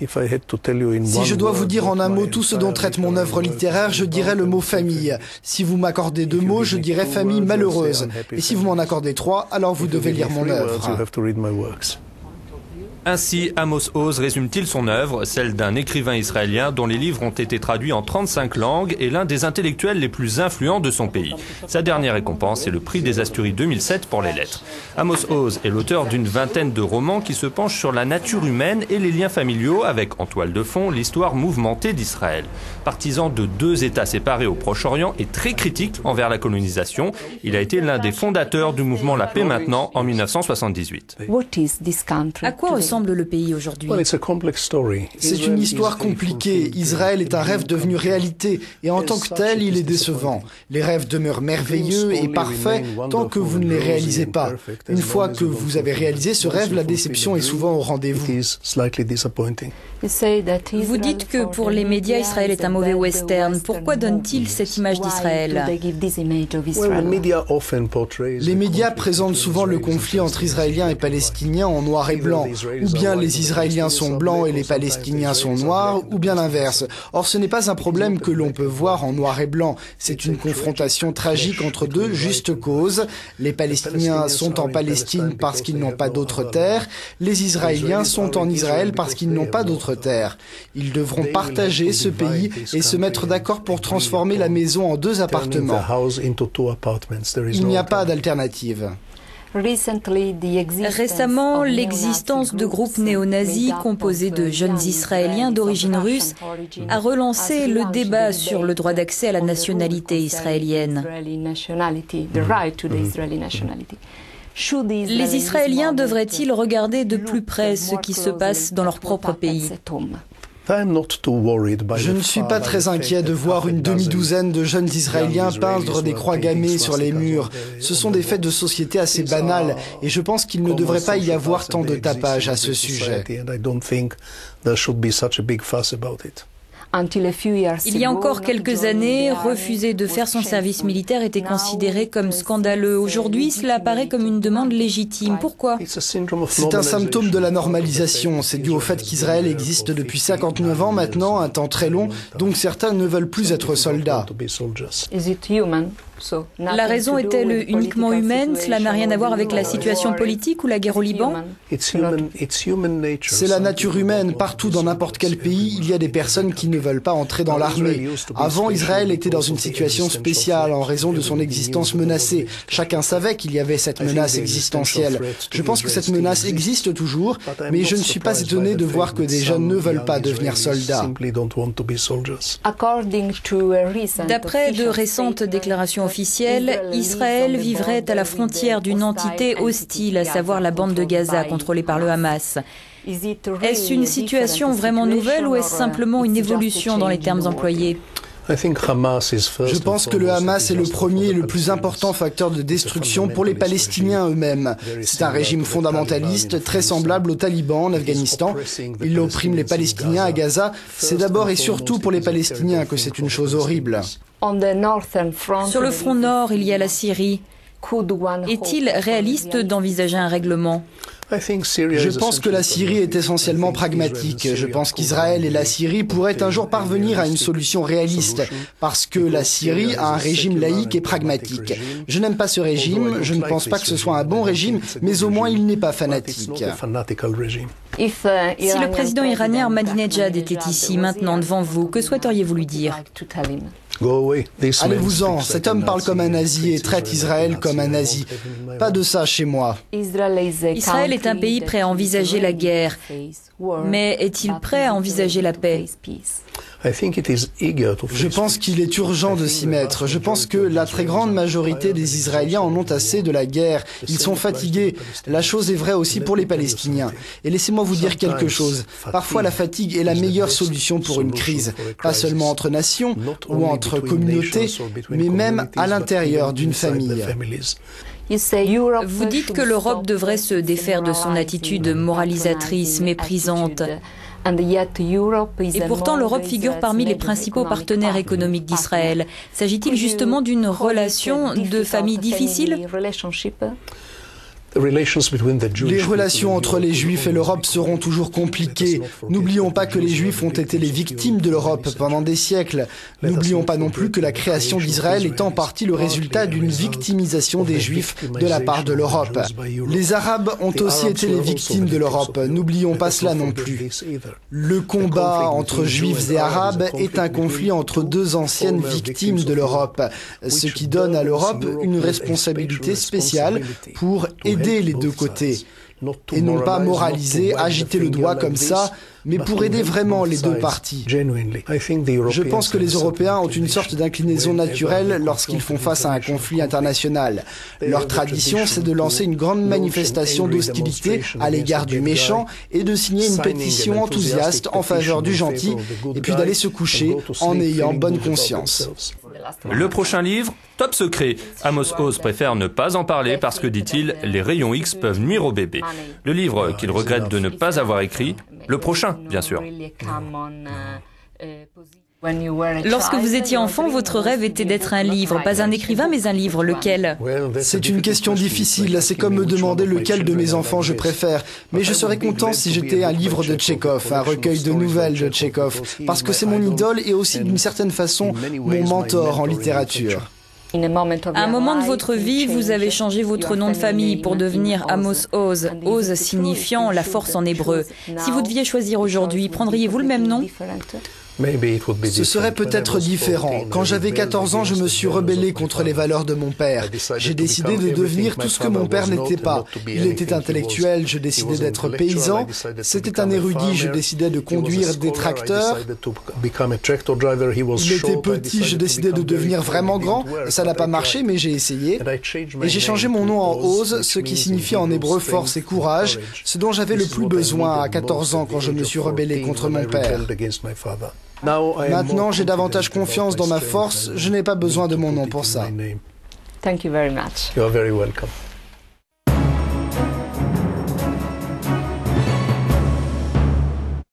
Si je dois vous dire en un mot tout ce dont traite mon œuvre littéraire, je dirais le mot famille. Si vous m'accordez 2 mots, je dirais famille malheureuse. Et si vous m'en accordez 3, alors vous devez lire mon œuvre. Ainsi, Amos Oz résume-t-il son œuvre, celle d'un écrivain israélien dont les livres ont été traduits en 35 langues et l'un des intellectuels les plus influents de son pays. Sa dernière récompense est le prix des Asturies 2007 pour les lettres. Amos Oz est l'auteur d'une vingtaine de romans qui se penchent sur la nature humaine et les liens familiaux avec, en toile de fond, l'histoire mouvementée d'Israël. Partisan de 2 États séparés au Proche-Orient et très critique envers la colonisation, il a été l'un des fondateurs du mouvement La Paix Maintenant en 1978. À quoi ressemble le pays aujourd'hui? C'est une histoire compliquée. Israël est un rêve devenu réalité et en tant que tel, il est décevant. Les rêves demeurent merveilleux et parfaits tant que vous ne les réalisez pas. Une fois que vous avez réalisé ce rêve, la déception est souvent au rendez-vous. Vous dites que pour les médias, Israël est un mauvais western. Pourquoi donne-t-il cette image d'Israël? Les médias présentent souvent le conflit entre Israéliens et Palestiniens en noir et blanc. Ou bien les Israéliens sont blancs et les Palestiniens sont noirs, ou bien l'inverse. Or, ce n'est pas un problème que l'on peut voir en noir et blanc. C'est une confrontation tragique entre 2 justes causes. Les Palestiniens sont en Palestine parce qu'ils n'ont pas d'autre terre. Les Israéliens sont en Israël parce qu'ils n'ont pas d'autre terre. Ils devront partager ce pays et se mettre d'accord pour transformer la maison en 2 appartements. Il n'y a pas d'alternative. Récemment, l'existence de groupes néo-nazis composés de jeunes Israéliens d'origine russe a relancé le débat sur le droit d'accès à la nationalité israélienne. Les Israéliens devraient-ils regarder de plus près ce qui se passe dans leur propre pays? Je ne suis pas très inquiet de voir une demi-douzaine de jeunes Israéliens peindre des croix gammées sur les murs. Ce sont des faits de société assez banals et je pense qu'il ne devrait pas y avoir tant de tapage à ce sujet. Il y a encore quelques années, refuser de faire son service militaire était considéré comme scandaleux. Aujourd'hui, cela apparaît comme une demande légitime. Pourquoi? C'est un symptôme de la normalisation. C'est dû au fait qu'Israël existe depuis 59 ans maintenant, un temps très long, donc certains ne veulent plus être soldats. La raison est-elle uniquement humaine? Cela n'a rien à voir avec la situation politique ou la guerre au Liban? C'est la nature humaine. Partout dans n'importe quel pays, il y a des personnes qui ne veulent pas entrer dans l'armée. Avant, Israël était dans une situation spéciale en raison de son existence menacée. Chacun savait qu'il y avait cette menace existentielle. Je pense que cette menace existe toujours, mais je ne suis pas étonné de voir que des jeunes ne veulent pas devenir soldats. D'après de récentes déclarations officielles, Israël vivrait à la frontière d'une entité hostile, à savoir la bande de Gaza contrôlée par le Hamas. Est-ce une situation vraiment nouvelle ou est-ce simplement une évolution dans les termes employés? Je pense que le Hamas est le premier et le plus important facteur de destruction pour les Palestiniens eux-mêmes. C'est un régime fondamentaliste très semblable aux talibans en Afghanistan. Il opprime les Palestiniens à Gaza. C'est d'abord et surtout pour les Palestiniens que c'est une chose horrible. Sur le front nord, il y a la Syrie. Est-il réaliste d'envisager un règlement? Je pense que la Syrie est essentiellement pragmatique. Je pense qu'Israël et la Syrie pourraient un jour parvenir à une solution réaliste, parce que la Syrie a un régime laïque et pragmatique. Je n'aime pas ce régime, je ne pense pas que ce soit un bon régime, mais au moins il n'est pas fanatique. Si le président iranien Ahmadinejad était ici, maintenant, devant vous, que souhaiteriez-vous lui dire? Allez-vous-en, cet homme parle comme un nazi et traite Israël comme un nazi. Pas de ça chez moi. Israël est un pays prêt à envisager la guerre, mais est-il prêt à envisager la paix? Je pense qu'il est urgent de s'y mettre. Je pense que la très grande majorité des Israéliens en ont assez de la guerre. Ils sont fatigués. La chose est vraie aussi pour les Palestiniens. Et laissez-moi vous dire quelque chose. Parfois, la fatigue est la meilleure solution pour une crise. Pas seulement entre nations ou entre communautés, mais même à l'intérieur d'une famille. Vous dites que l'Europe devrait se défaire de son attitude moralisatrice, méprisante. Et pourtant, l'Europe figure parmi les principaux partenaires économiques d'Israël. S'agit-il justement d'une relation de famille difficile? Les relations entre les Juifs et l'Europe seront toujours compliquées. N'oublions pas que les Juifs ont été les victimes de l'Europe pendant des siècles. N'oublions pas non plus que la création d'Israël est en partie le résultat d'une victimisation des Juifs de la part de l'Europe. Les Arabes ont aussi été les victimes de l'Europe. N'oublions pas cela non plus. Le combat entre Juifs et Arabes est un conflit entre deux anciennes victimes de l'Europe, ce qui donne à l'Europe une responsabilité spéciale pour aider les deux côtés, et non pas moraliser, agiter le doigt comme ça, mais pour aider vraiment les deux parties. Je pense que les Européens ont une sorte d'inclinaison naturelle lorsqu'ils font face à un conflit international. Leur tradition, c'est de lancer une grande manifestation d'hostilité à l'égard du méchant et de signer une pétition enthousiaste en faveur du gentil, et puis d'aller se coucher en ayant bonne conscience. Le prochain livre, top secret. Amos Oz préfère ne pas en parler parce que, dit-il, les rayons X peuvent nuire au bébé. Le livre qu'il regrette de ne pas avoir écrit, le prochain, bien sûr. Lorsque vous étiez enfant, votre rêve était d'être un livre, pas un écrivain, mais un livre. Lequel? C'est une question difficile. C'est comme me demander lequel de mes enfants je préfère. Mais je serais content si j'étais un livre de Tchekhov, un recueil de nouvelles de Tchekhov, parce que c'est mon idole et aussi d'une certaine façon mon mentor en littérature. À un moment de votre vie, vous avez changé votre nom de famille pour devenir Amos Oz, Oz signifiant la force en hébreu. Si vous deviez choisir aujourd'hui, prendriez-vous le même nom? Ce serait peut-être différent. Quand j'avais 14 ans, je me suis rebellé contre les valeurs de mon père. J'ai décidé de devenir tout ce que mon père n'était pas. Il était intellectuel, je décidais d'être paysan. C'était un érudit, je décidais de conduire des tracteurs. Il était petit, je décidais de devenir vraiment grand. Ça n'a pas marché, mais j'ai essayé. Et j'ai changé mon nom en Oz, ce qui signifie en hébreu force et courage, ce dont j'avais le plus besoin à 14 ans quand je me suis rebellé contre mon père. Maintenant, j'ai davantage confiance dans ma force. Je n'ai pas besoin de mon nom pour ça. Thank you very much. You are very welcome.